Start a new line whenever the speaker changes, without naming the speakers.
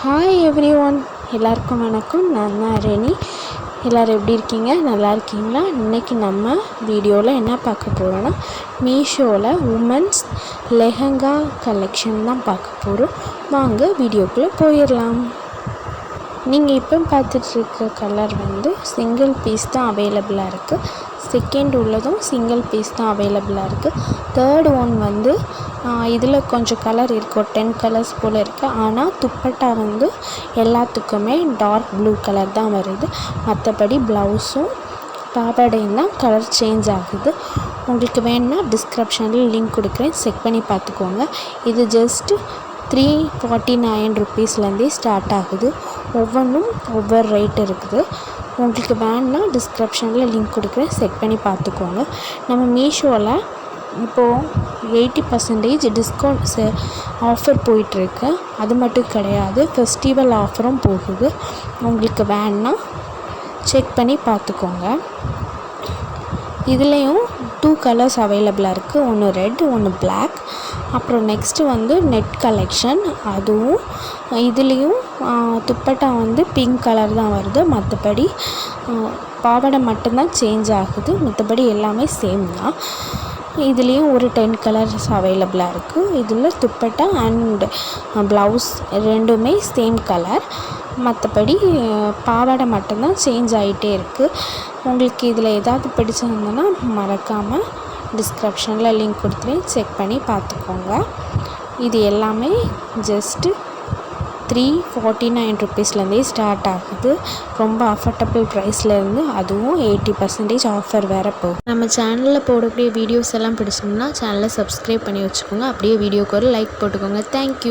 Hi every one, எல்லாருக்கும் வணக்கம். நான் தான் ரெனி. எல்லோரும் எப்படி இருக்கீங்க? நல்லா இருக்கீங்களா? இன்றைக்கி நம்ம வீடியோவில் என்ன பார்க்க போகிறோன்னா, மீஷோவில் உமன்ஸ் லெஹங்கா கலெக்ஷன் தான் பார்க்க போகிறோம். வாங்க வீடியோக்குள்ளே போயிடலாம். நீங்கள் இப்போ பார்த்துட்ருக்க கலர் சிங்கிள் பீஸ் தான் அவைலபிளாக இருக்குது. செகண்ட் உள்ளதும் சிங்கிள் பீஸ் தான் அவைலபிளாக இருக்குது. தேர்ட் ஒன் இதில் கொஞ்சம் கலர் இருக்கும், 10 கலர்ஸ் போல் இருக்குது. ஆனால் துப்பட்டா எல்லாத்துக்குமே டார்க் ப்ளூ கலர் தான் வருது. மற்றபடி ப்ளவுஸும் பாவாடையும் தான் கலர் சேஞ்ச் ஆகுது. உங்களுக்கு வேணுன்னா டிஸ்கிரிப்ஷனில் லிங்க் கொடுக்குறேன், செக் பண்ணி பார்த்துக்கோங்க. இது ஜஸ்ட்டு 349 ருப்பீஸ்லேருந்தே ஸ்டார்ட் ஆகுது. ஒவ்வொன்றும் ஒவ்வொரு ரேட் இருக்குது. உங்களுக்கு வேணுன்னா டிஸ்கிரிப்ஷனில் லிங்க் கொடுக்குறேன், செக் பண்ணி பார்த்துக்கோங்க. நம்ம மீஷோவில் இப்போது 80% டிஸ்கவுண்ட் ஆஃபர் போயிட்டுருக்கு. அது மட்டும் கிடையாது, ஃபெஸ்டிவல் ஆஃபரும் போகுது. உங்களுக்கு வேணுன்னா செக் பண்ணி பார்த்துக்கோங்க. இதுலேயும் 2 கலர்ஸ் அவைலபிளாக இருக்குது. ஒன்று ரெட், ஒன்று பிளாக். அப்புறம் நெக்ஸ்ட்டு நெட் கலெக்ஷன். அதுவும் இதுலேயும் துப்பட்டா பிங்க் கலர் தான் வருது. மற்றபடி பாவாடை மட்டும்தான் சேஞ்ச் ஆகுது. மற்றபடி எல்லாமே சேம் தான். இதுலேயும் ஒரு 10 கலர்ஸ் அவைலபிளாக இருக்குது. இதில் துப்பட்டா அண்ட் ப்ளவுஸ் ரெண்டுமே சேம் கலர். மற்றபடி பாவாடை மட்டும்தான் சேஞ்ச் ஆகிட்டே இருக்குது. உங்களுக்கு இதில் ஏதாவது பிடிச்சிருந்ததுன்னா மறக்காமல் டிஸ்கிரிப்ஷனில் லிங்க் கொடுத்துருவேன், செக் பண்ணி பார்த்துக்கோங்க. இது எல்லாமே ஜஸ்ட்டு 349 ருப்பீஸ்லேருந்தே ஸ்டார்ட் ஆகுது. ரொம்ப அஃபோர்டபுள் ப்ரைஸ்லேருந்து, அதுவும் 80% ஆஃபர் வேறு போகும். நம்ம சேனலில் போடக்கூடிய வீடியோஸ் எல்லாம் பிடிச்சிருந்தா சேனலை சப்ஸ்கிரைப் பண்ணி வச்சுக்கோங்க. அப்படியே வீடியோக்கு ஒரு லைக் போட்டுக்கோங்க. தேங்க்யூ.